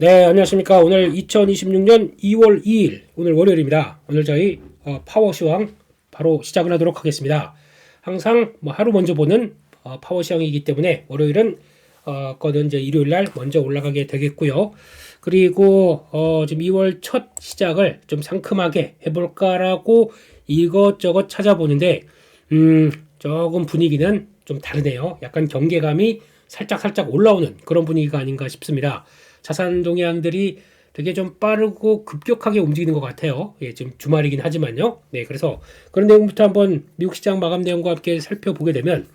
네, 안녕하십니까. 오늘 2026년 2월 2일, 오늘 월요일입니다. 오늘 저희 파워시황 바로 시작을 하도록 하겠습니다. 항상 하루 먼저 보는 파워시황이기 때문에 월요일은 거는 이제 일요일 날 먼저 올라가게 되겠고요. 그리고 지금 2월 첫 시작을 좀 상큼하게 해볼까라고 이것저것 찾아보는데 조금 분위기는 좀 다르네요. 약간 경계감이 살짝 올라오는 그런 분위기가 아닌가 싶습니다. 자산 동향들이 되게 좀 빠르고 급격하게 움직이는 것 같아요. 예, 지금 주말이긴 하지만요. 네, 그래서 그런 내용부터 한번 미국 시장 마감 내용과 함께 살펴보게 되면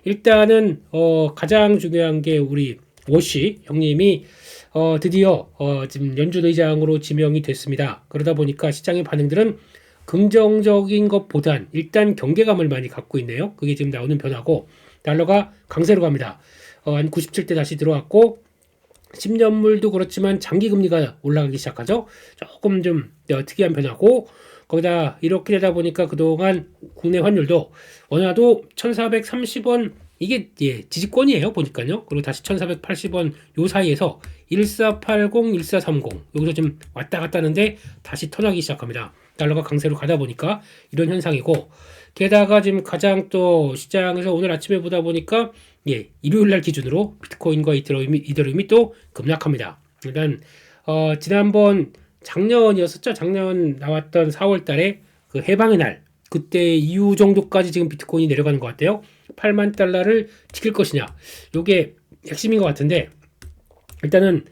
일단은 가장 중요한 게 우리 워시 형님이 드디어 지금 연준 의장으로 지명이 됐습니다. 그러다 보니까 시장의 반응들은 긍정적인 것보단 일단 경계감을 많이 갖고 있네요. 그게 지금 나오는 변화고 달러가 강세로 갑니다. 한 97대 다시 들어왔고 10년물도 그렇지만 장기금리가 올라가기 시작하죠. 조금 좀 특이한 변화고 거기다 이렇게 되다 보니까 그동안 국내 환율도 원화도 1430원 이게 지지권이에요 보니까요. 그리고 다시 1480원 요 사이에서 1480, 1430 여기서 좀 왔다 갔다 하는데 다시 턴하기 시작합니다. 달러가 강세로 가다 보니까 이런 현상이고 게다가 지금 가장 또 시장에서 오늘 아침에 보다 보니까 일요일 날 기준으로 비트코인과 이더리움이 또 급락합니다. 일단 지난번 작년이었었죠. 작년 나왔던 4월 달에 그 해방의 날 그때 이후 정도까지 지금 비트코인이 내려가는 것 같아요. 8만 달러를 지킬 것이냐. 요게 핵심인 것 같은데 일단은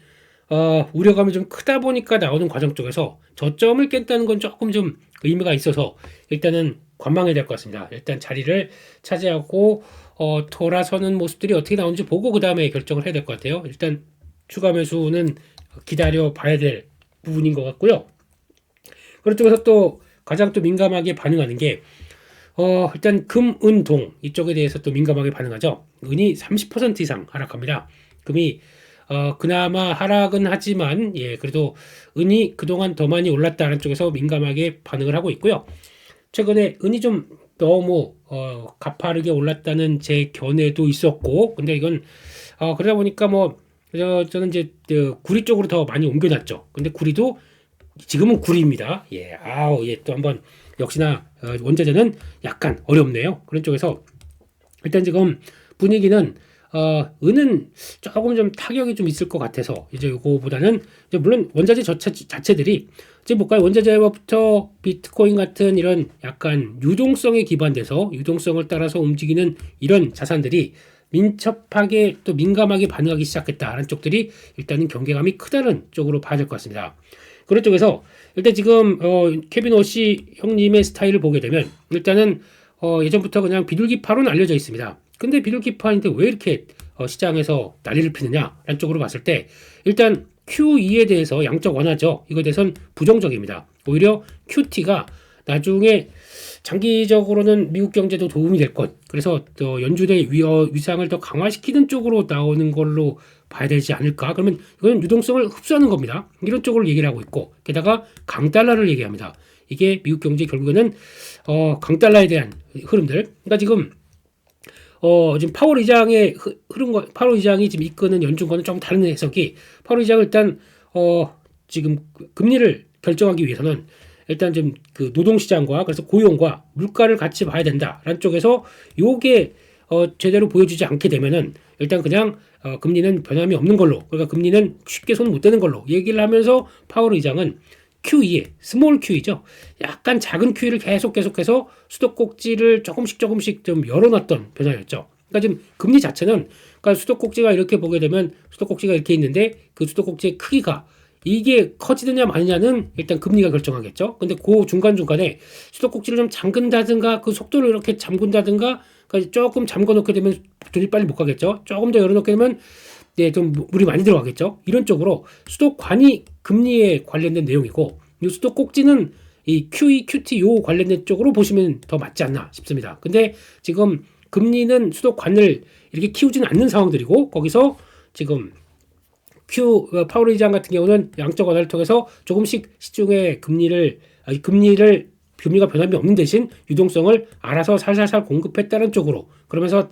우려감이 좀 크다 보니까 나오는 과정 쪽에서 저점을 깼다는 건 조금 좀 의미가 있어서 일단은 관망해야 될 것 같습니다. 일단 자리를 차지하고 돌아서는 모습들이 어떻게 나오는지 보고 그 다음에 결정을 해야 될 것 같아요. 일단 추가 매수는 기다려 봐야 될 부분인 것 같고요. 그런 쪽에서 또 가장 또 민감하게 반응하는 게 일단 금, 은, 동 이쪽에 대해서 또 민감하게 반응하죠. 은이 30% 이상 하락합니다. 금이 그나마 하락은 하지만 그래도 은이 그동안 더 많이 올랐다는 쪽에서 민감하게 반응을 하고 있고요. 최근에 은이 좀 너무 가파르게 올랐다는 제 견해도 있었고 근데 이건 그러다 보니까 저는 이제 구리 쪽으로 더 많이 옮겨놨죠. 근데 구리도 지금은 구리입니다. 또 한번 역시나 원자재는 약간 어렵네요. 그런 쪽에서 일단 지금 분위기는 은은 조금 좀 타격이 좀 있을 것 같아서 이제 이거보다는 이제 물론 원자재 자체들이 이제 볼까요? 원자재부터 비트코인 같은 이런 약간 유동성에 기반돼서 유동성을 따라서 움직이는 이런 자산들이 민첩하게 또 민감하게 반응하기 시작했다는 쪽들이 일단은 경계감이 크다는 쪽으로 봐야 될 것 같습니다. 그런 쪽에서 일단 지금 케빈 워시 형님의 스타일을 보게 되면 일단은 예전부터 그냥 비둘기파로는 알려져 있습니다. 근데 비둘기파인데 왜 이렇게 시장에서 난리를 피느냐라는 쪽으로 봤을 때 일단 QE에 대해서 양적 완화죠. 이거에 대해서는 부정적입니다. 오히려 QT가 나중에 장기적으로는 미국 경제도 도움이 될 것. 그래서 또 연준의 위상을 더 강화시키는 쪽으로 나오는 걸로 봐야 되지 않을까? 그러면 이건 유동성을 흡수하는 겁니다. 이런 쪽으로 얘기를 하고 있고 게다가 강달러를 얘기합니다. 이게 미국 경제 결국에는 강달러에 대한 흐름들. 그러니까 지금 파월 의장의 파월 의장이 지금 이끄는 연준과는 좀 다른 해석이 파월 의장은 일단 지금 금리를 결정하기 위해서는 일단 좀 그 노동시장과 그래서 고용과 물가를 같이 봐야 된다라는 쪽에서 요게 제대로 보여주지 않게 되면은 일단 그냥 금리는 변함이 없는 걸로 그러니까 금리는 쉽게 손 못 대는 걸로 얘기를 하면서 파월 의장은 QE, 스몰 QE죠. 약간 작은 QE를 계속해서 수도꼭지를 조금씩 좀 열어놨던 변화였죠. 그러니까 지금 금리 자체는 그러니까 수도꼭지가 이렇게 보게 되면 수도꼭지가 이렇게 있는데 그 수도꼭지의 크기가 이게 커지느냐 마느냐는 일단 금리가 결정하겠죠. 근데 그 중간중간에 수도꼭지를 좀 잠근다든가 그 속도를 이렇게 잠근다든가 그러니까 조금 잠궈 놓게 되면 돈이 빨리 못 가겠죠. 조금 더 열어놓게 되면 좀 물이 많이 들어가겠죠. 이런 쪽으로 수도관이 금리에 관련된 내용이고 이 수도꼭지는 이 QE, QT 요 관련된 쪽으로 보시면 더 맞지 않나 싶습니다. 근데 지금 금리는 수도관을 이렇게 키우지는 않는 상황들이고 거기서 지금 파월 의장 같은 경우는 양적 완화를 통해서 조금씩 시중에 금리가 변함이 없는 대신 유동성을 알아서 살살살 공급했다는 쪽으로 그러면서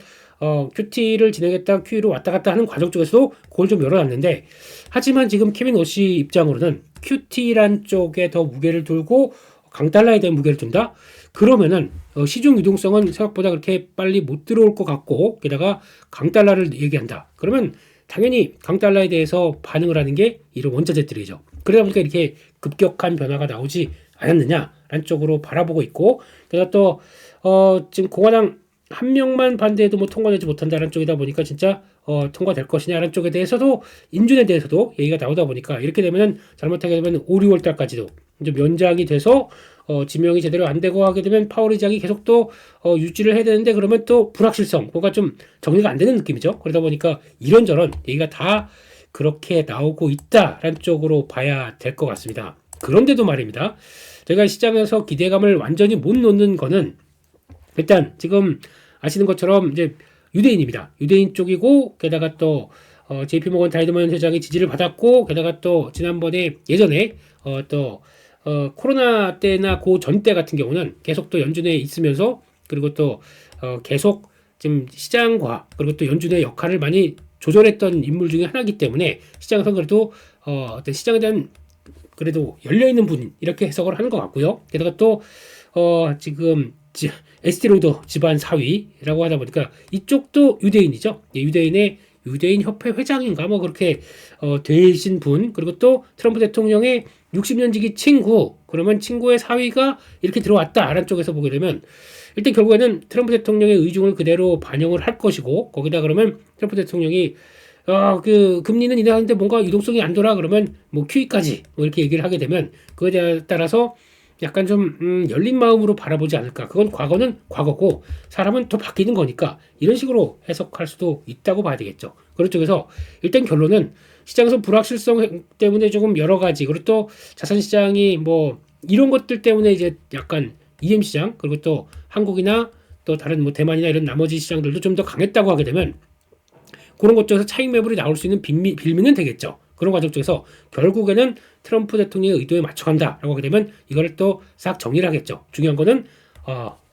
QT를 진행했다 QE로 왔다 갔다 하는 과정 쪽에서도 그걸 좀 열어놨는데, 하지만 지금 케빈 워시 입장으로는 QT란 쪽에 더 무게를 두고 강달러에 대한 무게를 둔다? 그러면은 시중 유동성은 생각보다 그렇게 빨리 못 들어올 것 같고, 게다가 강달러를 얘기한다. 그러면 당연히 강달러에 대해서 반응을 하는 게 이런 원자재들이죠. 그러다 보니까 이렇게 급격한 변화가 나오지 않았느냐라는 쪽으로 바라보고 있고, 게다가 또 지금 공화당 한 명만 반대해도 뭐 통과되지 못한다는 쪽이다 보니까 진짜 통과될 것이냐라는 쪽에 대해서도, 인준에 대해서도 얘기가 나오다 보니까, 이렇게 되면은 잘못하게 되면 5, 6월 달까지도 이제 연장이 돼서 지명이 제대로 안 되고 하게 되면 파월 의장이 계속 또 유지를 해야 되는데, 그러면 또 불확실성, 뭔가 좀 정리가 안 되는 느낌이죠. 그러다 보니까 이런저런 얘기가 다 그렇게 나오고 있다라는 쪽으로 봐야 될 것 같습니다. 그런데도 말입니다, 제가 시장에서 기대감을 완전히 못 놓는 거는, 일단 지금 아시는 것처럼 이제 유대인입니다. 유대인 쪽이고, 게다가 또 JP모건 다이드먼 회장의 지지를 받았고, 게다가 또 지난번에 예전에 코로나 때나 그 전 때 같은 경우는 계속 또 연준에 있으면서, 그리고 또 계속 지금 시장과 그리고 또 연준의 역할을 많이 조절했던 인물 중에 하나이기 때문에, 시장에서 그래도 어떤 시장에 대한 그래도 열려있는 분, 이렇게 해석을 하는 것 같고요. 게다가 또 지금 에스티로더 집안 사위라고 하다 보니까 이쪽도 유대인이죠. 유대인의 유대인 협회 회장인가 뭐 그렇게 되신 분, 그리고 또 트럼프 대통령의 60년 지기 친구, 그러면 친구의 사위가 이렇게 들어왔다라는 쪽에서 보게 되면, 일단 결국에는 트럼프 대통령의 의중을 그대로 반영을 할 것이고, 거기다 그러면 트럼프 대통령이 그 금리는 인하하는데 뭔가 유동성이 안 돌아, 그러면 뭐 QE까지 뭐 이렇게 얘기를 하게 되면, 그거에 따라서 약간 좀 열린 마음으로 바라보지 않을까. 그건 과거는 과거고 사람은 또 바뀌는 거니까, 이런 식으로 해석할 수도 있다고 봐야 되겠죠. 그런 쪽에서 일단 결론은, 시장에서 불확실성 때문에 조금 여러 가지, 그리고 또 자산시장이 뭐 이런 것들 때문에 이제 약간 EM 시장, 그리고 또 한국이나 또 다른 뭐 대만이나 이런 나머지 시장들도 좀 더 강했다고 하게 되면, 그런 것 쪽에서 차익 매물이 나올 수 있는 빌미는 되겠죠. 그런 과정 쪽에서 결국에는 트럼프 대통령의 의도에 맞춰간다라고 하게 되면 이거를 또 싹 정리를 하겠죠. 중요한 거는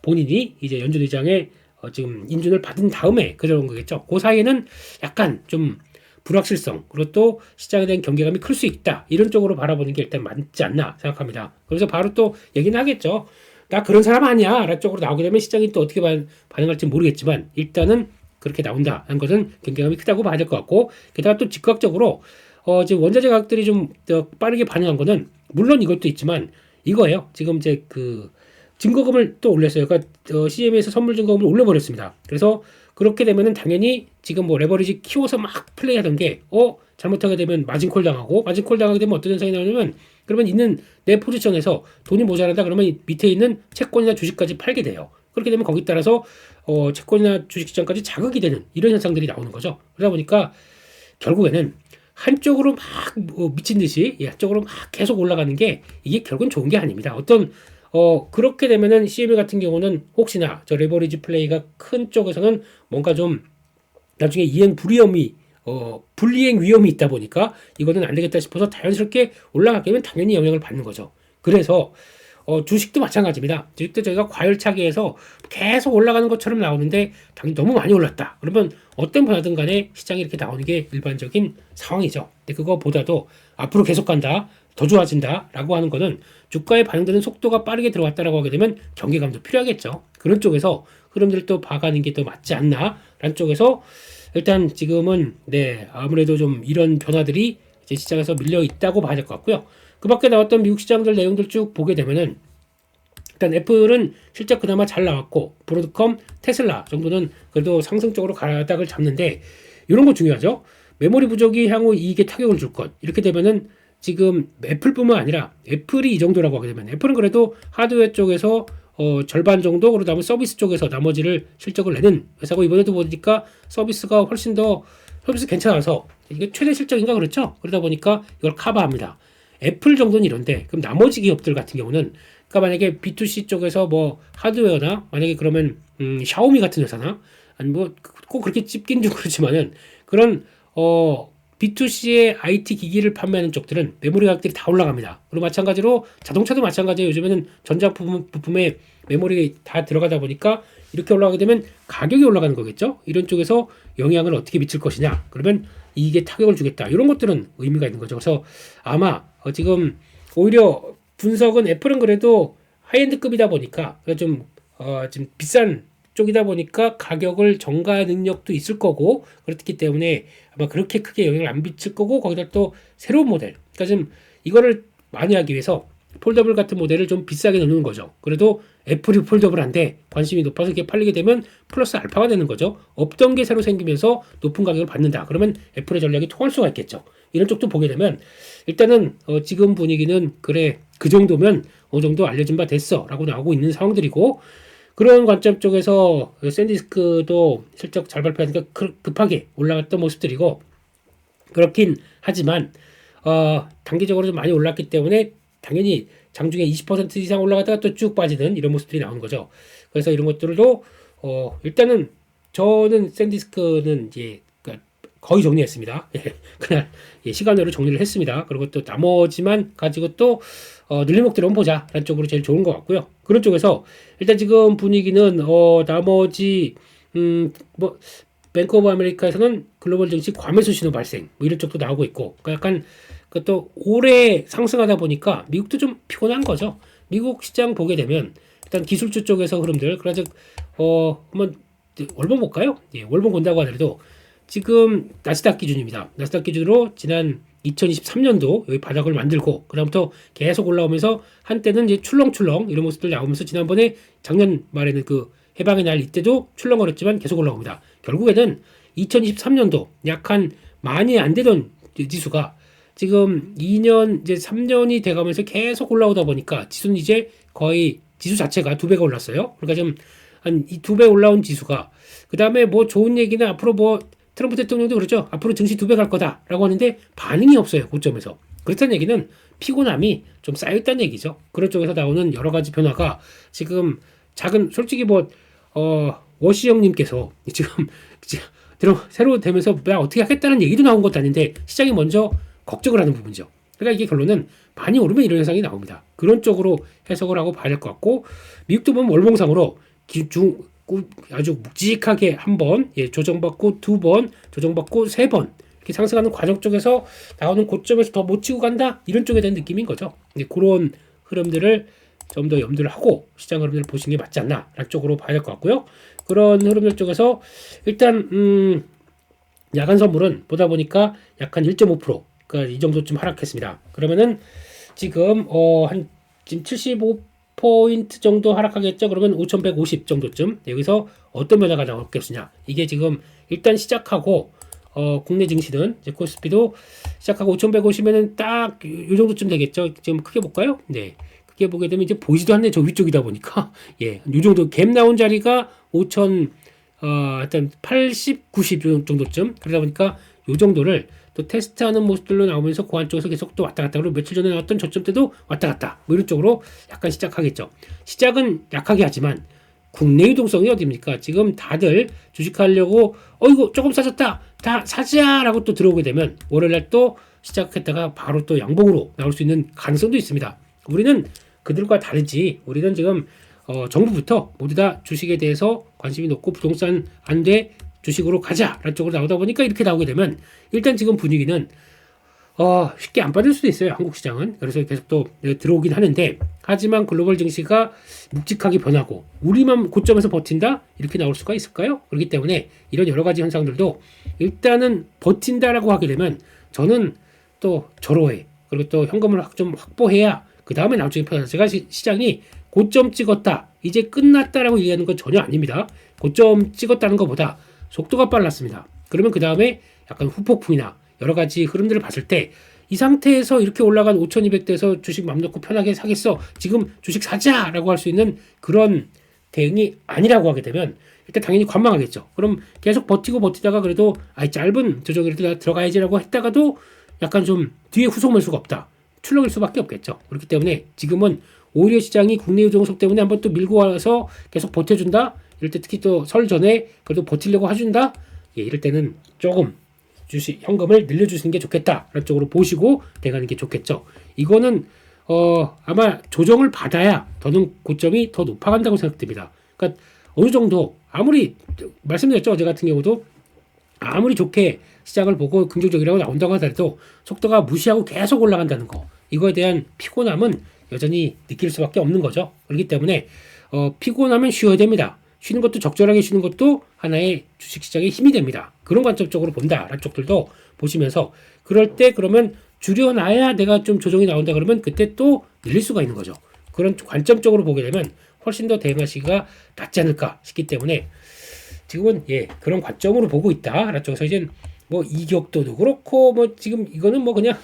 본인이 이제 연준 의장의 지금 인준을 받은 다음에 그런 거겠죠. 그 사이에는 약간 좀 불확실성, 그리고 또 시장에 대한 경계감이 클 수 있다, 이런 쪽으로 바라보는 게 일단 맞지 않나 생각합니다. 그래서 바로 또 얘기는 하겠죠. 나 그런 사람 아니야 라는 쪽으로 나오게 되면 시장이 또 어떻게 반응할지 모르겠지만, 일단은 그렇게 나온다는 것은 경계감이 크다고 봐야 될 것 같고, 게다가 또 즉각적으로 지금 원자재 가격들이 좀 더 빠르게 반응한 거는 물론 이것도 있지만 이거예요. 지금 이제 그 증거금을 또 올렸어요. 그러니까 CM에서 선물 증거금을 올려버렸습니다. 그래서 그렇게 되면은 당연히 지금 뭐 레버리지 키워서 막 플레이하던 게 잘못하게 되면 마진콜 당하고, 마진콜 당하게 되면 어떤 현상이 나오냐면, 그러면 있는 내 포지션에서 돈이 모자란다 그러면 밑에 있는 채권이나 주식까지 팔게 돼요. 그렇게 되면 거기 따라서 채권이나 주식시장까지 자극이 되는 이런 현상들이 나오는 거죠. 그러다 보니까 결국에는 한쪽으로 막 미친 듯이 한쪽으로 막 계속 올라가는 게, 이게 결국은 좋은 게 아닙니다. 그렇게 되면은 CME 같은 경우는 혹시나 저 레버리지 플레이가 큰 쪽에서는 뭔가 좀 나중에 이행 불이행 위험이 있다 보니까 이거는 안 되겠다 싶어서 자연스럽게 올라가게 되면 당연히 영향을 받는 거죠. 그래서 주식도 마찬가지입니다. 주식도 저희가 과열차기에서 계속 올라가는 것처럼 나오는데 당연히 너무 많이 올랐다, 그러면 어떤 변화든 간에 시장이 이렇게 나오는 게 일반적인 상황이죠. 근데 그거보다도 앞으로 계속 간다, 더 좋아진다 라고 하는 거는 주가에 반영되는 속도가 빠르게 들어왔다라고 하게 되면 경계감도 필요하겠죠. 그런 쪽에서 흐름들도 봐가는 게 더 맞지 않나 라는 쪽에서, 일단 지금은 아무래도 좀 이런 변화들이 이제 시장에서 밀려 있다고 봐야 될 것 같고요. 그 밖에 나왔던 미국 시장들 내용들 쭉 보게 되면은, 일단 애플은 실적 그나마 잘 나왔고, 브로드컴, 테슬라 정도는 그래도 상승적으로 가닥을 잡는데, 이런 거 중요하죠. 메모리 부족이 향후 이익에 타격을 줄 것. 이렇게 되면은 지금 애플뿐만 아니라, 애플이 이 정도라고 하게 되면, 애플은 그래도 하드웨어 쪽에서 절반 정도, 그리고 다음에 서비스 쪽에서 나머지를 실적을 내는 회사고, 이번에도 보니까 서비스가 훨씬 더 서비스 괜찮아서 이게 최대 실적인가 그렇죠. 그러다 보니까 이걸 커버합니다. 애플 정도는 이런데, 그럼 나머지 기업들 같은 경우는, 그러니까 만약에 B2C 쪽에서 뭐 하드웨어나, 만약에 그러면 샤오미 같은 회사나, 아니 뭐 꼭 그렇게 찝긴 좀 그렇지만은, 그런 B2C의 IT 기기를 판매하는 쪽들은 메모리 가격들이 다 올라갑니다. 그리고 마찬가지로 자동차도 마찬가지예요. 요즘에는 전자 부품의 메모리 다 들어가다 보니까 이렇게 올라가게 되면 가격이 올라가는 거겠죠. 이런 쪽에서 영향을 어떻게 미칠 것이냐. 그러면 이게 타격을 주겠다. 이런 것들은 의미가 있는 거죠. 그래서 아마 지금 오히려 분석은 애플은 그래도 하이엔드급이다 보니까 좀 비싼 쪽이다 보니까 가격을 전가 능력도 있을 거고 그렇기 때문에 아마 그렇게 크게 영향을 안 미칠 거고 거기다 또 새로운 모델 그러니까 좀 이거를 많이 하기 위해서 폴더블 같은 모델을 좀 비싸게 넣는 거죠. 그래도 애플이 폴더블한데 관심이 높아서 이게 팔리게 되면 플러스 알파가 되는 거죠. 없던 게 새로 생기면서 높은 가격을 받는다. 그러면 애플의 전략이 통할 수가 있겠죠. 이런 쪽도 보게 되면 일단은 지금 분위기는 그래 그 정도면 어느 정도 알려진 바 됐어 라고 나오고 있는 상황들이고 그런 관점 쪽에서 샌디스크도 실적 잘 발표하니까 급하게 올라갔던 모습들이고 그렇긴 하지만 단기적으로 좀 많이 올랐기 때문에 당연히 장중에 20% 이상 올라가다가 또 쭉 빠지는 이런 모습들이 나오는 거죠. 그래서 이런 것들도 일단은 저는 샌디스크는 이제 거의 정리했습니다. 그날 시간으로 정리를 했습니다. 그리고 또 나머지만 가지고 또 늘림목들 한번 보자 라는 쪽으로 제일 좋은 것 같고요. 그런 쪽에서 일단 지금 분위기는 나머지 뭐 뱅크 오브 아메리카에서는 글로벌 증시 과매수 신호 발생 뭐 이런 쪽도 나오고 있고 그러니까 약간 또 오래 상승하다 보니까 미국도 좀 피곤한 거죠. 미국 시장 보게 되면 일단 기술주 쪽에서 흐름들 그래서 한번 월봉 볼까요? 예, 월봉 본다고 하더라도 지금 나스닥 기준입니다. 나스닥 기준으로 지난 2023년도 여기 바닥을 만들고 그다음부터 계속 올라오면서 한때는 이제 출렁출렁 이런 모습들 나오면서 지난번에 작년 말에는 그 해방의 날 이때도 출렁거렸지만 계속 올라옵니다. 결국에는 2023년도 약 한 많이 안 되던 지수가 지금 2년 이제 3년이 돼가면서 계속 올라오다 보니까 지수는 이제 거의 지수 자체가 2배가 올랐어요. 그러니까 지금 한 이 2배 올라온 지수가 그 다음에 뭐 좋은 얘기는 앞으로 뭐 트럼프 대통령도 그렇죠. 앞으로 증시 2배 갈 거다라고 하는데 반응이 없어요. 고점에서. 그렇다는 얘기는 피곤함이 좀 쌓여있다는 얘기죠. 그런 쪽에서 나오는 여러 가지 변화가 지금 작은 솔직히 뭐 워시영님께서 지금 새로 되면서 나 어떻게 하겠다는 얘기도 나온 것도 아닌데 시장이 먼저 걱정을 하는 부분이죠. 그러니까 이게 결론은 많이 오르면 이런 현상이 나옵니다. 그런 쪽으로 해석을 하고 봐야 될 것 같고 미국도 보면 월봉상으로 아주 묵직하게 한 번, 조정받고 2번, 조정받고 3번 이렇게 상승하는 과정 쪽에서 나오는 고점에서 더 못 치고 간다 이런 쪽에 대한 느낌인 거죠. 그런 흐름들을 좀 더 염두를 하고 시장 흐름들을 보시는 게 맞지 않나 라는 쪽으로 봐야 될 것 같고요. 그런 흐름들 쪽에서 일단 야간 선물은 보다 보니까 약 한 1.5% 그러니까 이 정도쯤 하락했습니다. 그러면은 지금 지금 75포인트 정도 하락하겠죠. 그러면 5,150 정도쯤 여기서 어떤 변화가 나올 것이냐. 이게 지금 일단 시작하고 국내 증시는 이제 코스피도 시작하고 5,150이면은 딱 요 정도쯤 되겠죠. 지금 크게 볼까요? 네. 크게 보게 되면 이제 보이지도 않네. 저 위쪽이다 보니까 요 정도 갭 나온 자리가 5,000 일단 80, 90 정도쯤 그러다 보니까 요 정도를 또 테스트하는 모습들로 나오면서 그 안쪽에서 계속 또 왔다 갔다 그리고 며칠 전에 나왔던 저점 때도 왔다 갔다 뭐 이런 쪽으로 약간 시작하겠죠. 시작은 약하게 하지만 국내 유동성이 어디입니까? 지금 다들 주식하려고 이거 조금 싸졌다 다 사자라고 또 들어오게 되면 월요일날 또 시작했다가 바로 또 양봉으로 나올 수 있는 가능성도 있습니다. 우리는 그들과 다르지 우리는 지금 정부부터 모두 다 주식에 대해서 관심이 높고 부동산 안 돼 주식으로 가자라는 쪽으로 나오다 보니까 이렇게 나오게 되면 일단 지금 분위기는 쉽게 안 빠질 수도 있어요. 한국 시장은. 그래서 계속 또 들어오긴 하는데 하지만 글로벌 증시가 묵직하게 변하고 우리만 고점에서 버틴다? 이렇게 나올 수가 있을까요? 그렇기 때문에 이런 여러 가지 현상들도 일단은 버틴다라고 하게 되면 저는 또 절호해. 그리고 또 현금을 좀 확보해야 그 다음에 나중에 편하다. 제가 시장이 고점 찍었다. 이제 끝났다라고 얘기하는 건 전혀 아닙니다. 고점 찍었다는 것보다 속도가 빨랐습니다. 그러면 그 다음에 약간 후폭풍이나 여러 가지 흐름들을 봤을 때 이 상태에서 이렇게 올라간 5,200대에서 주식 맘 놓고 편하게 사겠어. 지금 주식 사자라고 할 수 있는 그런 대응이 아니라고 하게 되면 일단 당연히 관망하겠죠. 그럼 계속 버티다가 그래도 짧은 조정이라도 들어가야지라고 했다가도 약간 좀 뒤에 후속 매수가 없다. 출렁일 수밖에 없겠죠. 그렇기 때문에 지금은 오히려 시장이 국내 유동성 때문에 한번 또 밀고 와서 계속 버텨준다. 이럴 때 특히 또 설 전에 그래도 버티려고 해준다. 이럴 때는 조금 주식 현금을 늘려주시는 게 좋겠다라는 쪽으로 보시고 대가는 게 좋겠죠. 이거는 아마 조정을 받아야 더는 고점이 더 높아간다고 생각됩니다. 그러니까 어느 정도 아무리 말씀드렸죠. 어제 같은 경우도 아무리 좋게 시장을 보고 긍정적이라고 나온다고 하더라도 속도가 무시하고 계속 올라간다는 거, 이거에 대한 피곤함은 여전히 느낄 수밖에 없는 거죠. 그렇기 때문에 피곤하면 쉬어야 됩니다. 쉬는 것도 적절하게 쉬는 것도 하나의 주식시장의 힘이 됩니다. 그런 관점적으로 본다라는 쪽들도 보시면서 그럴 때 그러면 줄여놔야 내가 좀 조정이 나온다 그러면 그때 또 늘릴 수가 있는 거죠. 그런 관점적으로 보게 되면 훨씬 더 대응하시기가 낫지 않을까 싶기 때문에 지금은 그런 관점으로 보고 있다라는 쪽에서 이제 뭐 이격도도 그렇고 뭐 지금 이거는 뭐 그냥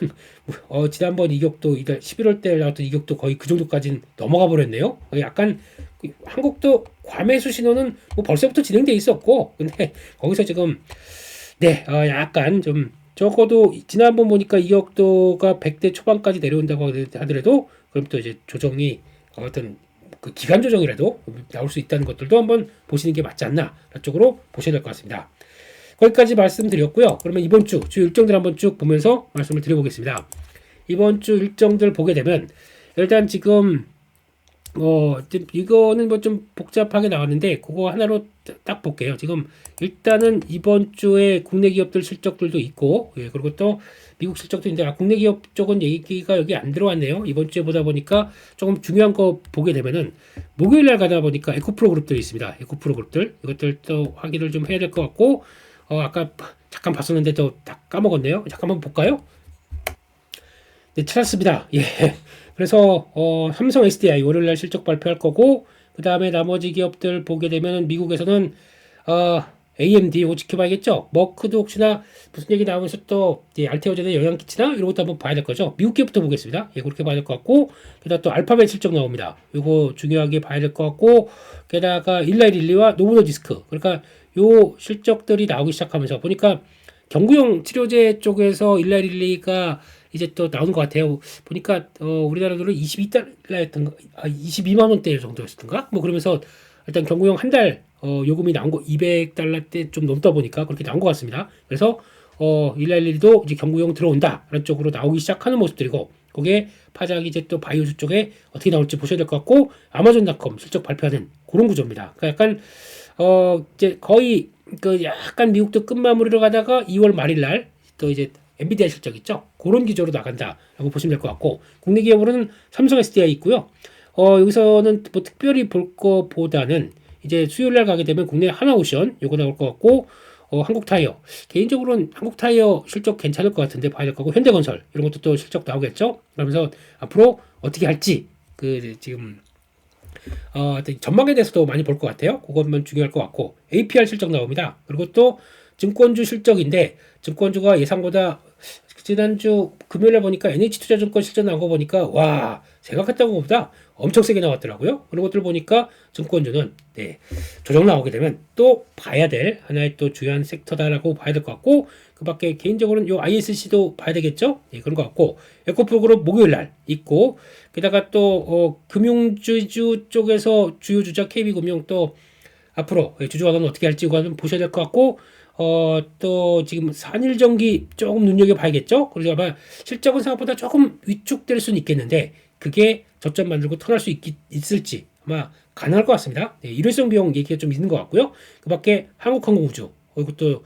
지난번 이격도 11월 때 나왔던 이격도 거의 그 정도까지는 넘어가 버렸네요. 약간 한국도 과매수 신호는 뭐 벌써부터 진행돼 있었고 근데 거기서 지금 약간 좀 적어도 지난번 보니까 이격도가 100대 초반까지 내려온다고 하더라도 그럼 또 이제 조정이 어떤 그 기간 조정이라도 나올 수 있다는 것들도 한번 보시는 게 맞지 않나 쪽으로 보셔야 될 것 같습니다. 거기까지 말씀드렸고요. 그러면 이번 주 일정들 한번 쭉 보면서 말씀을 드려보겠습니다. 이번 주 일정들 보게 되면 일단 지금 이거는 뭐 좀 복잡하게 나왔는데 그거 하나로 딱 볼게요. 지금 일단은 이번 주에 국내 기업들 실적들도 있고 그리고 또 미국 실적도 있는데 국내 기업 쪽은 얘기가 여기 안 들어왔네요. 이번 주에 보다 보니까 조금 중요한 거 보게 되면은 목요일 날 가다 보니까 에코프로 그룹들이 있습니다. 에코프로 그룹들 이것들도 확인을 좀 해야 될 것 같고 아까 잠깐 봤었는데 또 다 까먹었네요. 잠깐 한번 볼까요? 네, 찾았습니다. 그래서 삼성 SDI 월요일날 실적 발표할 거고 그 다음에 나머지 기업들 보게 되면 미국에서는 AMD 이거 지켜봐야겠죠. 머크도 혹시나 무슨 얘기 나오면서 또 알테오젠에 영향 끼치나 이런 것도 한번 봐야 될 거죠. 미국 기업부터 보겠습니다. 그렇게 봐야 될 것 같고 게다가 또 알파벳 실적 나옵니다. 이거 중요하게 봐야 될 것 같고 게다가 일라이릴리와 노브노디스크 그러니까 요 실적들이 나오기 시작하면서 보니까 경구용 치료제 쪽에서 일라이릴리가 이제 또 나오는 것 같아요. 보니까 우리나라 돈으로 22달러였던가 22만 원대 정도였던가 뭐 그러면서 일단 경구용 한 달 요금이 나온 거 200달러대 좀 넘다 보니까 그렇게 나온 것 같습니다. 그래서 일라일리도 이제 경구용 들어온다라는 쪽으로 나오기 시작하는 모습들이고 거기에 파작이 이제 또 바이오주 쪽에 어떻게 나올지 보셔야 될 것 같고 아마존닷컴 실적 발표하는 그런 구조입니다. 그러니까 약간 이제 거의 그 약간 미국도 끝마무리로 가다가 2월 말일 날 또 이제 엔비디아 실적 있죠. 그런 기조로 나간다라고 보시면 될 것 같고 국내 기업으로는 삼성 SDI 있고요. 여기서는 뭐 특별히 볼 거보다는 이제 수요일 날 가게 되면 국내 하나오션 요거 나올 것 같고 한국타이어 개인적으로는 한국타이어 실적 괜찮을 것 같은데 봐야 될 거고 현대건설 이런 것도 또 실적 나오겠죠. 그러면서 앞으로 어떻게 할지 그 지금 전망에 대해서도 많이 볼 것 같아요. 그것만 중요할 것 같고 APR 실적 나옵니다. 그리고 또 증권주 실적인데 증권주가 예상보다 지난주 금요일에 보니까 NH투자증권 실적 나온 거 보니까 와 생각했던 것보다 엄청 세게 나왔더라고요. 그런 것들 보니까 증권주는 조정 나오게 되면 또 봐야 될 하나의 또 중요한 섹터다라고 봐야 될 것 같고 그 밖에 개인적으로는 요 ISC도 봐야 되겠죠. 그런 것 같고 에코프로그룹 목요일 날 있고 게다가 또 금융주주 쪽에서 주요 주자 KB금융 또 앞으로 주주환원 어떻게 할지 이거는 보셔야 될 것 같고 또 지금 산일전기 조금 눈여겨봐야겠죠. 그래서 아마 실적은 생각보다 조금 위축될 수는 있겠는데 그게 저점 만들고 턴할 수 있을지 아마 가능할 것 같습니다. 일회성 비용 얘기가 좀 있는 것 같고요. 그 밖에 한국항공우주 이것도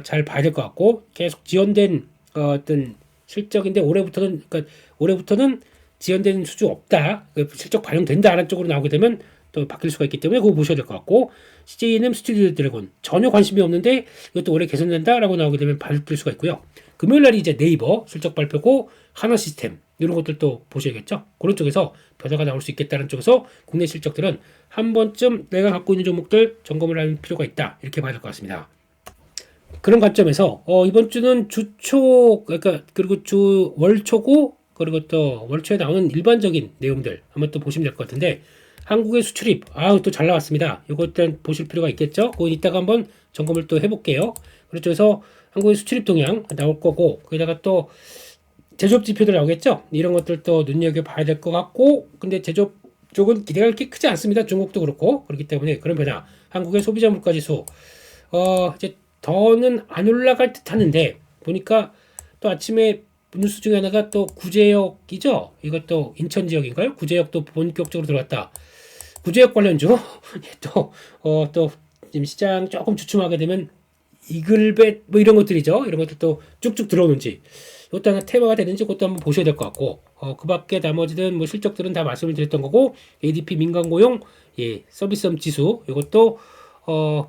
잘 봐야 될 것 같고 계속 지연된 어떤 실적인데 올해부터는 지연된 수주 없다. 실적 반영된다라는 쪽으로 나오게 되면 또 바뀔 수가 있기 때문에 그거 보셔야 될 것 같고 CJ는 스튜디오 드래곤 전혀 관심이 없는데 이것도 올해 개선된다라고 나오게 되면 바뀔 수가 있고요. 금요일 날이 이제 네이버 실적 발표고 하나시스템 이런 것들도 보셔야겠죠. 그런 쪽에서 변화가 나올 수 있겠다는 쪽에서 국내 실적들은 한 번쯤 내가 갖고 있는 종목들 점검을 할 필요가 있다 이렇게 봐야 될 것 같습니다. 그런 관점에서 이번 주는 주초 그러니까 그리고 주 월초고 그리고 또 월초에 나오는 일반적인 내용들 한번 또 보시면 될 것 같은데 한국의 수출입 또 잘 나왔습니다. 이거 일단 보실 필요가 있겠죠. 그거 이따가 한번 점검을 또 해볼게요. 그래서 한국의 수출입 동향 나올 거고 거기다가 또 제조업 지표들 나오겠죠. 이런 것들도 눈여겨봐야 될 것 같고 근데 제조업 쪽은 기대가 그렇게 크지 않습니다. 중국도 그렇고 그렇기 때문에 그런 변화 한국의 소비자 물가지수 이제 더는 안 올라갈 듯 하는데 보니까 또 아침에 뉴스 중에 하나가 또 구제역이죠. 이것도 인천 지역인가요? 구제역도 본격적으로 들어왔다. 구제역 관련주 또 지금 시장 조금 주춤하게 되면 이글벳 뭐 이런 것들이죠. 이런 것들도 쭉쭉 들어오는지 이것도 하나 테마가 되는지 그것도 한번 보셔야 될 것 같고 그 밖에 나머지는 뭐 실적들은 다 말씀을 드렸던 거고 ADP 민간고용 서비스업 지수 이것도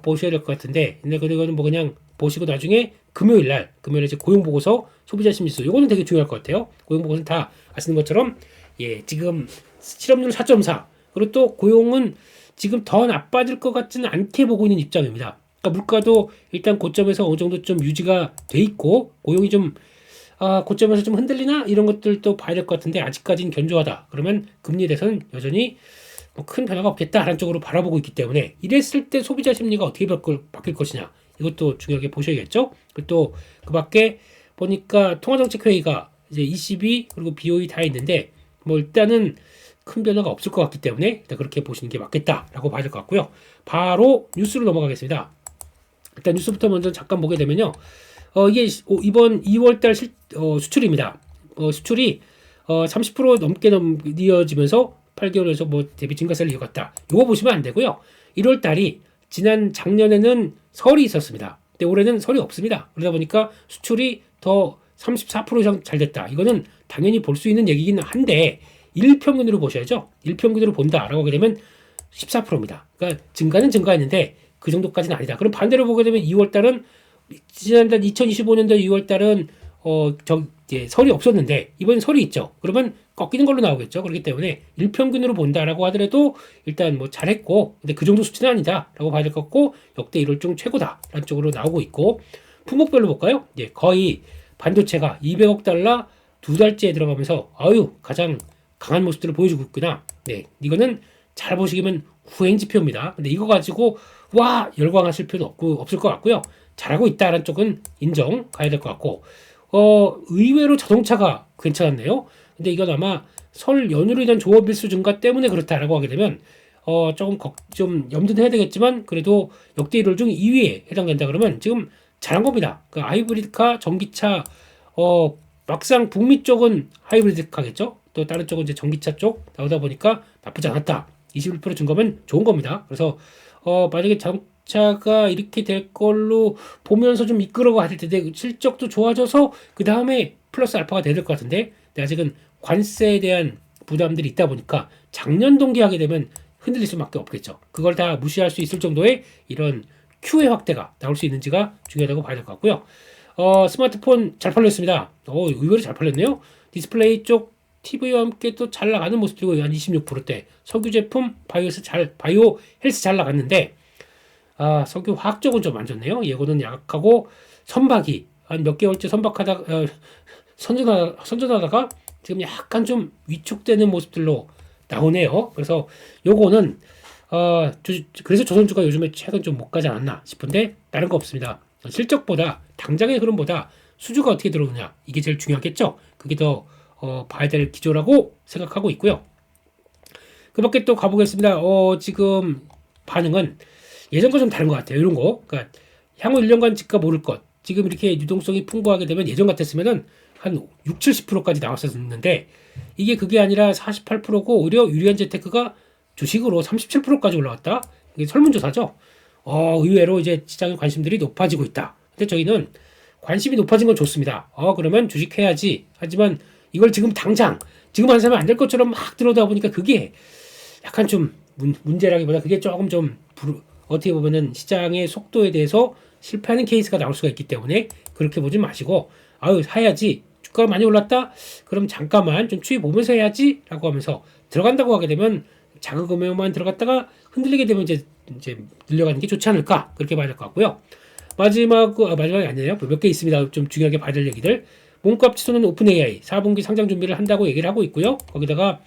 보셔야 될 것 같은데 근데 그거는 뭐 그냥 보시고 나중에 금요일에 이제 고용보고서 소비자 심리지수 이거는 되게 중요할 것 같아요. 고용보고서는 다 아시는 것처럼 지금 실업률 4.4 그리고 또 고용은 지금 더 나빠질 것 같지는 않게 보고 있는 입장입니다. 그러니까 물가도 일단 고점에서 어느 정도 좀 유지가 돼 있고 고용이 좀 고점에서 좀 흔들리나 이런 것들도 봐야 될 것 같은데 아직까지는 견조하다. 그러면 금리에 대해서는 여전히 뭐 큰 변화가 없겠다라는 쪽으로 바라보고 있기 때문에 이랬을 때 소비자 심리가 어떻게 바뀔 것이냐 이것도 중요하게 보셔야겠죠. 그리고 또 그 밖에 보니까 통화정책회의가 이제 ECB 그리고 BOE 다 있는데 뭐 일단은 큰 변화가 없을 것 같기 때문에 일단 그렇게 보시는 게 맞겠다라고 봐야 될 것 같고요. 바로 뉴스로 넘어가겠습니다. 일단 뉴스부터 먼저 잠깐 보게 되면요. 이게 이번 2월달 수출입니다. 수출이 30% 넘게 이어지면서 8개월에서 뭐 대비 증가세를 이어갔다. 이거 보시면 안 되고요. 1월달이 작년에는 설이 있었습니다. 근데 올해는 설이 없습니다. 그러다 보니까 수출이 더 34% 이상 잘 됐다. 이거는 당연히 볼 수 있는 얘기긴 한데 일평균으로 보셔야죠. 일평균으로 본다라고 하게 되면 14%입니다. 그러니까 증가는 증가했는데 그 정도까지는 아니다. 그럼 반대로 보게 되면 2월달은 지난달 2025년도 2월달은 설이 없었는데 이번엔 설이 있죠. 그러면 꺾이는 걸로 나오겠죠. 그렇기 때문에 일평균으로 본다라고 하더라도 일단 뭐 잘했고 근데 그 정도 수치는 아니다라고 봐야 될 것 같고 역대 1월 중 최고다라는 쪽으로 나오고 있고 품목별로 볼까요? 거의 반도체가 200억 달러 두 달째에 들어가면서 가장 강한 모습들을 보여주고 있구나. 이거는 잘 보시면 후행지표입니다. 근데 이거 가지고 열광하실 필요는 없을 것 같고요. 잘하고 있다는 쪽은 인정 가야 될 것 같고 의외로 자동차가 괜찮았네요. 근데 이건 아마 설 연휴로 인한 조업일수 증가 때문에 그렇다라고 하게 되면 조금 좀 염두는 해야 되겠지만 그래도 역대 1월 중 2위에 해당된다 그러면 지금 잘한 겁니다. 그 하이브리드카, 전기차 막상 북미 쪽은 하이브리드카겠죠. 또 다른 쪽은 이제 전기차 쪽 나오다 보니까 나쁘지 않았다. 21% 증가면 좋은 겁니다. 그래서 만약에 자동차가 이렇게 될 걸로 보면서 좀 이끌어가 할 텐데 실적도 좋아져서 그 다음에 플러스 알파가 돼야 될 것 같은데 아직은 관세에 대한 부담들이 있다 보니까 작년 동기하게 되면 흔들릴 수밖에 없겠죠. 그걸 다 무시할 수 있을 정도의 이런 Q의 확대가 나올 수 있는지가 중요하다고 봐야 될 것 같고요. 스마트폰 잘 팔렸습니다. 의외로 잘 팔렸네요. 디스플레이 쪽 TV와 함께 또 잘 나가는 모습이고 한 26%대 석유 제품 바이오 헬스 잘 나갔는데 석유 화학 쪽은 좀 안 좋네요. 예고는 약하고 선박이 한 몇 개월째 선전하다가 지금 약간 좀 위축되는 모습들로 나오네요. 그래서 요거는 그래서 조선주가 요즘에 최근 좀 못 가지 않았나 싶은데 다른 거 없습니다. 실적보다 당장의 흐름보다 수주가 어떻게 들어오느냐 이게 제일 중요하겠죠. 그게 더 봐야 될 기조라고 생각하고 있고요. 그 밖에 또 가보겠습니다. 지금 반응은 예전과 좀 다른 것 같아요. 이런 거. 그러니까 향후 1년간 집값 오를 것. 지금 이렇게 유동성이 풍부하게 되면 예전 같았으면은 한 6, 70%까지 나왔었는데 이게 그게 아니라 48%고 오히려 유리한 재테크가 주식으로 37%까지 올라왔다. 이게 설문조사죠. 의외로 이제 시장의 관심들이 높아지고 있다. 근데 저희는 관심이 높아진 건 좋습니다. 그러면 주식 해야지. 하지만 이걸 지금 당장 지금 안 사면 안 될 것처럼 막 들어다 보니까 그게 약간 좀 문제라기보다 그게 조금 좀 어떻게 보면은 시장의 속도에 대해서 실패하는 케이스가 나올 수가 있기 때문에 그렇게 보지 마시고 사야지 주가가 많이 올랐다 그럼 잠깐만 좀 추이 보면서 해야지 라고 하면서 들어간다고 하게 되면 작은 금액만 들어갔다가 흔들리게 되면 이제 늘려가는 게 좋지 않을까 그렇게 봐야 될 것 같고요. 마지막이 아니에요. 몇 개 있습니다. 좀 중요하게 봐야 될 얘기들. 몸값 치솟는 오픈 AI 4분기 상장 준비를 한다고 얘기를 하고 있고요. 거기다가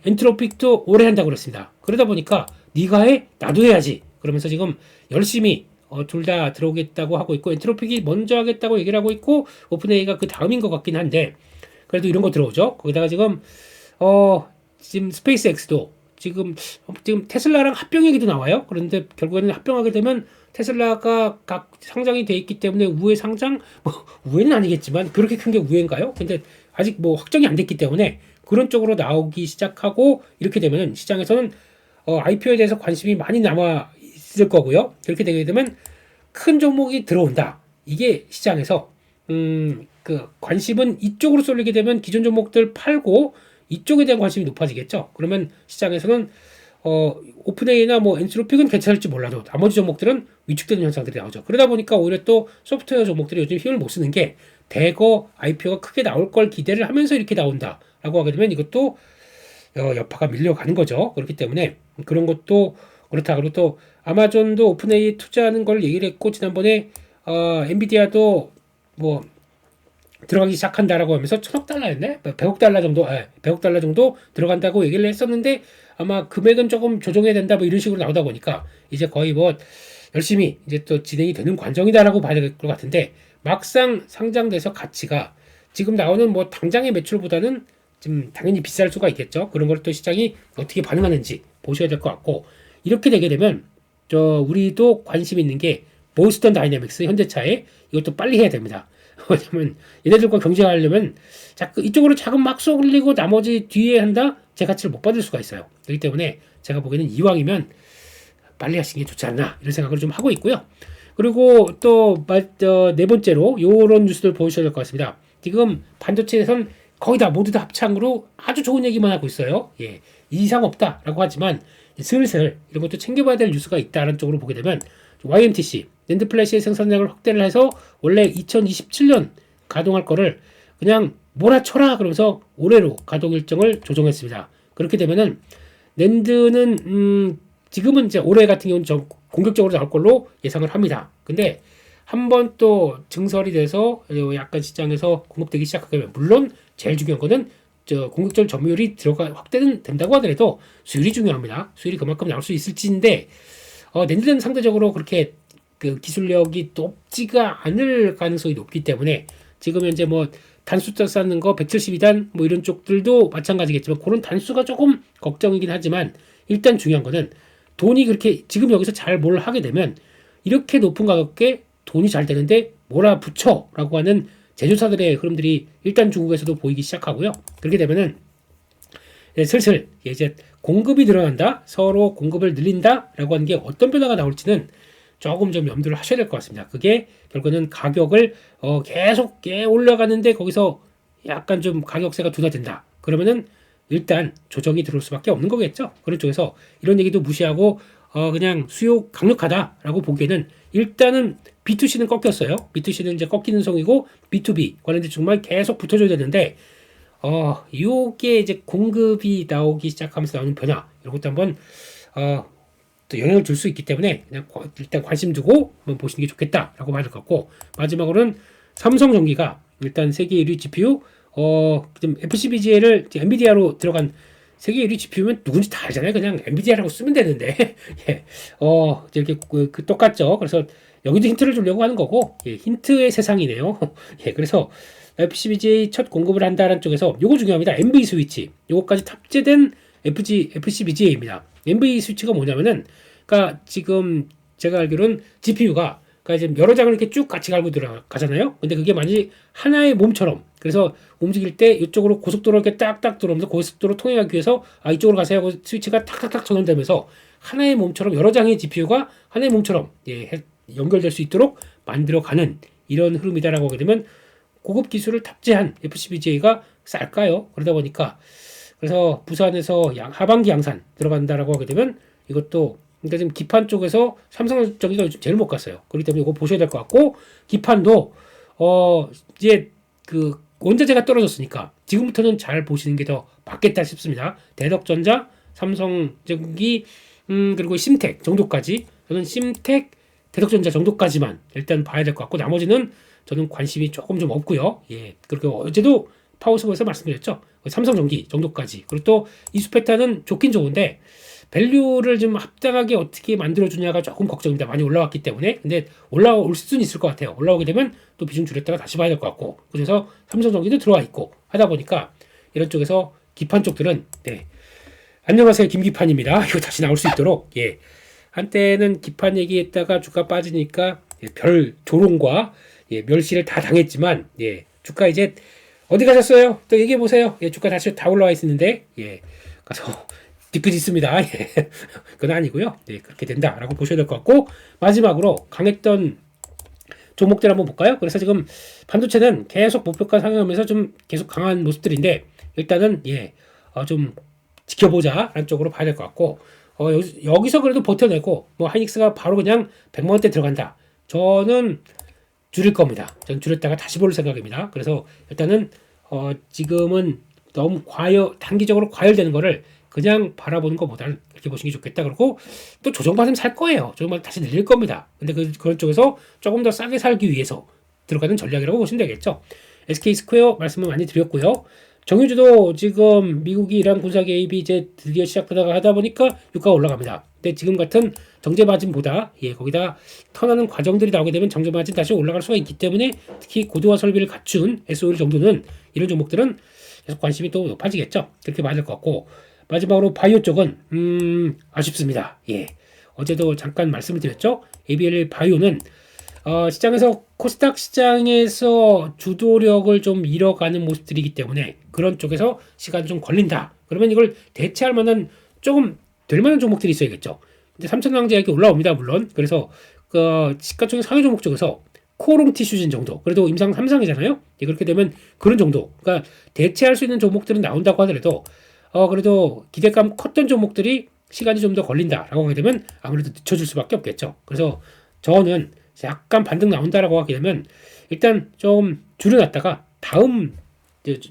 엔트로픽도 오래 한다고 그랬습니다. 그러다 보니까 네가 해 나도 해야지 그러면서 지금 열심히 둘 다 들어오겠다고 하고 있고 엔트로픽이 먼저 하겠다고 얘기를 하고 있고 오픈 AI가 그 다음인 것 같긴 한데 그래도 이런 거 들어오죠. 거기다가 지금 스페이스X도 지금 테슬라랑 합병 얘기도 나와요. 그런데 결국에는 합병하게 되면 테슬라가 각 상장이 돼 있기 때문에 우회 상장, 뭐 우회는 아니겠지만 그렇게 큰 게 우회인가요? 근데 아직 뭐 확정이 안 됐기 때문에 그런 쪽으로 나오기 시작하고 이렇게 되면 시장에서는 IPO에 대해서 관심이 많이 남아 있을 거고요. 그렇게 되게 되면 큰 종목이 들어온다. 이게 시장에서 그 관심은 이쪽으로 쏠리게 되면 기존 종목들 팔고 이쪽에 대한 관심이 높아지겠죠. 그러면 시장에서는 오픈AI나 뭐 엔트로픽은 괜찮을지 몰라도 나머지 종목들은 위축되는 현상들이 나오죠. 그러다 보니까 오히려 또 소프트웨어 종목들이 요즘 힘을 못 쓰는 게 대거 IPO가 크게 나올 걸 기대를 하면서 이렇게 나온다라고 하게 되면 이것도 여파가 밀려가는 거죠. 그렇기 때문에 그런 것도 그렇다. 그리고 또 아마존도 오픈AI 투자하는 걸 얘기를 했고 지난번에 엔비디아도 뭐 들어가기 시작한다라고 하면서 1,000억 달러였네? 100억 달러 정도, 100억 달러 정도 들어간다고 얘기를 했었는데 아마 금액은 조금 조정해야 된다 뭐 이런 식으로 나오다 보니까 이제 거의 뭐 열심히 이제 또 진행이 되는 과정이다라고 봐야 될 것 같은데 막상 상장돼서 가치가 지금 나오는 뭐 당장의 매출보다는 좀 당연히 비쌀 수가 있겠죠. 그런 걸 또 시장이 어떻게 반응하는지 보셔야 될 것 같고 이렇게 되게 되면 우리도 관심 있는 게 보스턴 다이내믹스 현대차에 이것도 빨리 해야 됩니다. 왜냐면 얘네들과 경쟁하려면 자꾸 이쪽으로 자금 막 쏠리고 나머지 뒤에 한다 제 가치를 못 받을 수가 있어요. 그렇기 때문에 제가 보기에는 이왕이면 빨리 하시는 게 좋지 않나 이런 생각을 좀 하고 있고요. 그리고 또 네 번째로 이런 뉴스들 보셔야 될 것 같습니다. 지금 반도체에선 거의 다 모두 다 합창으로 아주 좋은 얘기만 하고 있어요. 예, 이상 없다라고 하지만 슬슬 이런 것도 챙겨봐야 될 뉴스가 있다는 쪽으로 보게 되면 YMTC 낸드 플래시의 생산량을 확대를 해서 원래 2027년 가동할 거를 그냥 몰아쳐라 그러면서 올해로 가동 일정을 조정했습니다. 그렇게 되면은 낸드는 지금은 이제 올해 같은 경우는 좀 공격적으로 나올 걸로 예상을 합니다. 근데 한번 또 증설이 돼서 약간 시장에서 공급되기 시작하게 되면 물론 제일 중요한 거는 공격적 점유율이 확대는 된다고 하더라도 수율이 중요합니다. 수율이 그만큼 나올 수 있을지인데 낸드는 상대적으로 그렇게 그 기술력이 높지가 않을 가능성이 높기 때문에 지금 현재 뭐 단수 쌓는 거 172단 뭐 이런 쪽들도 마찬가지겠지만 그런 단수가 조금 걱정이긴 하지만 일단 중요한 거는 돈이 그렇게 지금 여기서 잘 뭘 하게 되면 이렇게 높은 가격에 돈이 잘 되는데 몰아붙여라고 하는 제조사들의 흐름들이 일단 중국에서도 보이기 시작하고요. 그렇게 되면은 슬슬 이제 공급이 늘어난다, 서로 공급을 늘린다라고 하는 게 어떤 변화가 나올지는 조금 좀 염두를 하셔야 될 것 같습니다. 그게 결국은 가격을 계속 올라가는데 거기서 약간 좀 가격세가 둔화된다. 그러면은 일단 조정이 들어올 수밖에 없는 거겠죠. 그런 쪽에서 이런 얘기도 무시하고 그냥 수요 강력하다라고 보기에는 일단은 B2C는 꺾였어요. B2C는 이제 꺾이는 성이고 B2B 관련된 정말 계속 붙어줘야 되는데 요게 이제 공급이 나오기 시작하면서 나오는 변화 이런 것도 한번 또 영향을 줄 수 있기 때문에 그냥 일단 관심 두고 한번 보시는 게 좋겠다라고 봐야 될 것 같고 마지막으로는 삼성전기가 일단 세계 1위 GPU 지금 FCBGA를 엔비디아로 들어간 세계 1위 GPU면 누군지 다 알잖아요. 그냥 엔비디아라고 쓰면 되는데 예. 이렇게 똑같죠. 그래서 여기도 힌트를 주려고 하는 거고 예, 힌트의 세상이네요. 예, 그래서 FCBGA 첫 공급을 한다는 쪽에서 요거 중요합니다. MV 스위치 요거까지 탑재된 FCBGA입니다. MV 스위치가 뭐냐면은 그러니까 지금 제가 알기로는 GPU가 그러니까 지금 여러 장을 이렇게 쭉 같이 갈고 들어가잖아요. 근데 그게 마치 하나의 몸처럼 그래서 움직일 때 이쪽으로 고속도로 이렇게 딱딱 들어오면서 고속도로 통행하기 위해서 이쪽으로 가세요 하고 스위치가 탁탁탁 전원되면서 하나의 몸처럼 여러 장의 GPU가 하나의 몸처럼 연결될 수 있도록 만들어가는 이런 흐름이다라고 하게 되면 고급 기술을 탑재한 FCBGA가 쌀까요? 그러다 보니까 그래서 부산에서 하반기 양산 들어간다라고 하게 되면 이것도 그러니까 지금 기판 쪽에서 삼성전기가 요즘 제일 못 갔어요. 그렇기 때문에 이거 보셔야 될 것 같고 기판도 이제 그 원자재가 떨어졌으니까 지금부터는 잘 보시는 게 더 맞겠다 싶습니다. 대덕전자, 삼성전기 그리고 심텍 정도까지 저는 심텍, 대덕전자 정도까지만 일단 봐야 될 것 같고 나머지는 저는 관심이 조금 좀 없고요. 예, 그리고 어제도 파워스포에서 말씀드렸죠. 삼성전기 정도까지. 그리고 또 이수페타는 좋긴 좋은데 밸류를 좀 합당하게 어떻게 만들어주냐가 조금 걱정입니다. 많이 올라왔기 때문에. 근데 올라올 수는 있을 것 같아요. 올라오게 되면 또 비중 줄였다가 다시 봐야 될 것 같고. 그래서 삼성전기도 들어와 있고 하다 보니까 이런 쪽에서 기판 쪽들은 안녕하세요, 김기판입니다. 이거 다시 나올 수 있도록. 예. 한때는 기판 얘기했다가 주가 빠지니까 별 조롱과 멸시를 다 당했지만 주가 이제 어디 가셨어요? 또 얘기해 보세요. 주가 다시 다 올라와 있었는데 가서 뒤끝있습니다. 그건 아니고요. 그렇게 된다라고 보셔야 될 것 같고, 마지막으로 강했던 종목들 한번 볼까요? 그래서 지금 반도체는 계속 목표가 상향하면서 좀 계속 강한 모습들인데, 일단은 좀 지켜보자라는 쪽으로 봐야 될 것 같고, 여기서 그래도 버텨내고 뭐 하이닉스가 바로 그냥 100만 원대 들어간다. 저는 줄일 겁니다. 저는 줄였다가 다시 볼 생각입니다. 그래서 일단은 지금은 너무 단기적으로 과열되는 거를 그냥 바라보는 것보다는 이렇게 보시는 게 좋겠다. 그리고 또 조정받으면 살 거예요. 조정받으면 다시 늘릴 겁니다. 근데 그런 쪽에서 조금 더 싸게 살기 위해서 들어가는 전략이라고 보시면 되겠죠. SK 스퀘어 말씀을 많이 드렸고요. 정유주도 지금 미국이 이란 군사 개입이 이제 드디어 하다 보니까 유가가 올라갑니다. 근데 지금 같은 정제 마진보다 거기다 턴하는 과정들이 나오게 되면 정제 마진 다시 올라갈 수가 있기 때문에, 특히 고도화 설비를 갖춘 SOL 정도는 이런 종목들은 계속 관심이 또 높아지겠죠. 그렇게 맞을 것 같고, 마지막으로 바이오 쪽은 아쉽습니다. 어제도 잠깐 말씀을 드렸죠. ABL 바이오는 시장에서 코스닥 시장에서 주도력을 좀 잃어가는 모습들이기 때문에 그런 쪽에서 시간이 좀 걸린다. 그러면 이걸 대체할 만한 조금 될 만한 종목들이 있어야겠죠. 근데 삼천왕제약이 올라옵니다, 물론. 그래서 시가총액 상위 종목 쪽에서 코롱 티슈진 정도, 그래도 임상 3상이잖아요. 그렇게 되면 그런 정도, 그러니까 대체할 수 있는 종목들은 나온다고 하더라도 그래도 기대감 컸던 종목들이 시간이 좀 더 걸린다라고 하게 되면 아무래도 늦춰질 수밖에 없겠죠. 그래서 저는 약간 반등 나온다라고 하게 되면 일단 좀 줄여놨다가 다음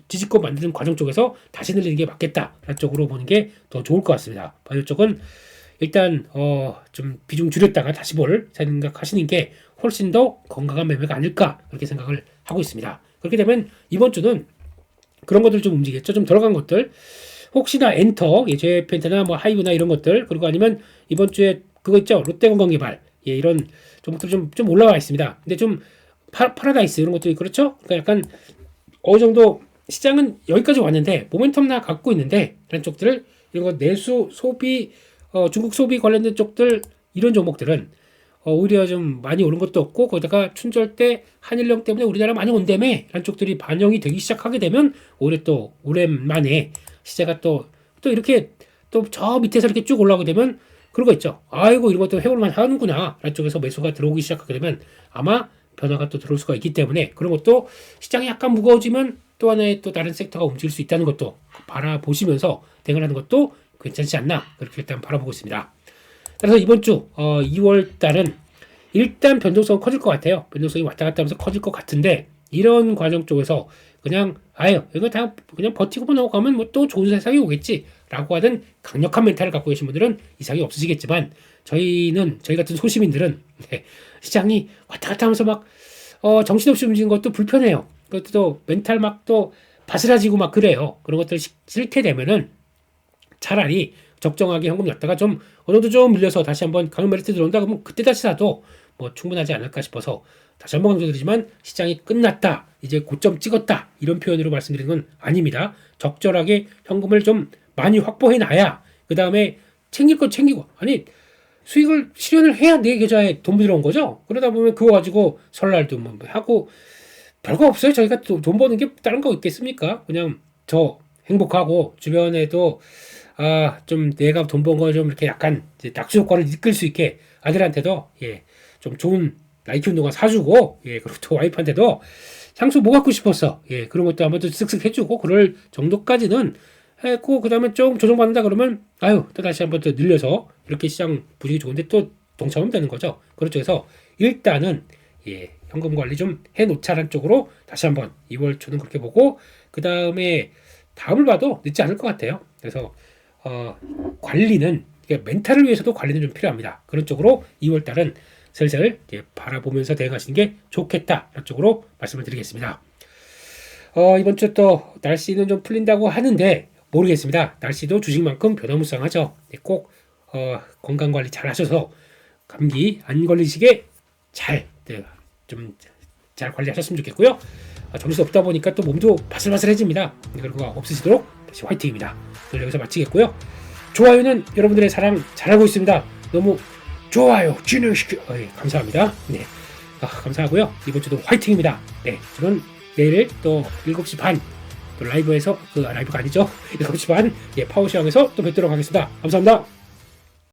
지지권 만드는 과정 쪽에서 다시 늘리는 게 맞겠다라는 쪽으로 보는 게 더 좋을 것 같습니다. 바이오 쪽은 일단 좀 비중 줄였다가 다시 볼 생각하시는 게 훨씬 더 건강한 매매가 아닐까, 그렇게 생각을 하고 있습니다. 그렇게 되면 이번 주는 그런 것들 좀 움직이겠죠. 좀 들어간 것들, 혹시나 엔터, 제펜트나 뭐 하이브나 이런 것들, 그리고 아니면 이번 주에 그거 있죠, 롯데건강개발, 이런 종목들 좀 올라와 있습니다. 근데 좀 파라다이스 이런 것들이 그렇죠. 그러니까 약간 어느 정도 시장은 여기까지 왔는데 모멘텀 갖고 있는데, 이런 쪽들을, 이런 거 내수 소비, 중국 소비 관련된 쪽들, 이런 종목들은 오히려 좀 많이 오른 것도 없고, 거기다가 춘절 때 한일령 때문에 우리나라 많이 온다며 이런 쪽들이 반영이 되기 시작하게 되면 오히려 또 오랜만에 시세가 또 이렇게 또 저 밑에서 이렇게 쭉 올라오게 되면 그런 거 있죠. 아이고, 이런 것도 해볼만 하는구나 라는 쪽에서 매수가 들어오기 시작하게 되면 아마 변화가 또 들어올 수가 있기 때문에, 그런 것도 시장이 약간 무거워지면 또 하나의 또 다른 섹터가 움직일 수 있다는 것도 바라보시면서 대응하는 것도 괜찮지 않나, 그렇게 일단 바라보고 있습니다. 그래서 이번 주 2월 달은 일단 변동성은 커질 것 같아요. 변동성이 왔다 갔다 하면서 커질 것 같은데, 이런 과정 쪽에서 그냥 이거 다 그냥 버티고만 넘어가면 뭐 또 좋은 세상이 오겠지 라고 하는 강력한 멘탈을 갖고 계신 분들은 이상이 없으시겠지만, 저희 같은 소시민들은 시장이 왔다 갔다 하면서 막 정신없이 움직이는 것도 불편해요. 그것도 멘탈 막 또 바스라지고 막 그래요. 그런 것들 싫게 되면은 차라리 적정하게 현금 놨다가 좀 어느 정도 좀 밀려서 다시 한번 강한 메리트 들어온다 그러면 그때 다시 사도 뭐 충분하지 않을까 싶어서 다시 한번 강조드리지만, 시장이 끝났다, 이제 고점 찍었다, 이런 표현으로 말씀드리는 건 아닙니다. 적절하게 현금을 좀 많이 확보해 놔야 그 다음에 챙길 거 챙기고, 아니 수익을 실현을 해야 내 계좌에 돈 들어온 거죠. 그러다 보면 그거 가지고 설날도 뭐 하고 별거 없어요. 저희가 또 돈 버는 게 다른 거 있겠습니까? 그냥 저 행복하고 주변에도 좀 내가 돈 번 거 좀 이렇게 약간 이제 낙수 효과를 이끌 수 있게 아들한테도 좀 좋은 나이키 운동화 사주고, 그리고 또 와이프한테도 향수 뭐 갖고 싶었어, 그런 것도 한번 또 쓱쓱 해주고, 그럴 정도까지는 했고, 그 다음에 좀 조정받는다 그러면 또 다시 한번 또 늘려서 이렇게 시장 분위기 좋은데 또 동참하면 되는 거죠. 그런 쪽에서 일단은 현금 관리 좀 해놓자라는 쪽으로 다시 한번 2월 초는 그렇게 보고, 그 다음에 다음을 봐도 늦지 않을 것 같아요. 그래서 관리는, 멘탈을 위해서도 관리는 좀 필요합니다. 그런 쪽으로 2월 달은 슬슬 바라보면서 대응하시는 게 좋겠다라는 쪽으로 말씀을 드리겠습니다. 이번 주 또 날씨는 좀 풀린다고 하는데 모르겠습니다. 날씨도 주식만큼 변화무쌍하죠. 꼭 건강관리 잘 하셔서 감기 안 걸리시게 잘 관리하셨으면 좋겠고요. 정신 없다 보니까 또 몸도 바슬바슬해집니다. 그런 거 없으시도록 다시 화이팅입니다. 오늘 여기서 마치겠고요. 좋아요는 여러분들의 사랑 잘하고 있습니다. 너무 좋아요 진행시켜 감사합니다. 네, 감사하고요. 이번 주도 화이팅입니다. 네, 저는 내일 또 7시 반 또 라이브에서 라이브가 아니죠. 7시 반 파워시황에서 또 뵙도록 하겠습니다. 감사합니다.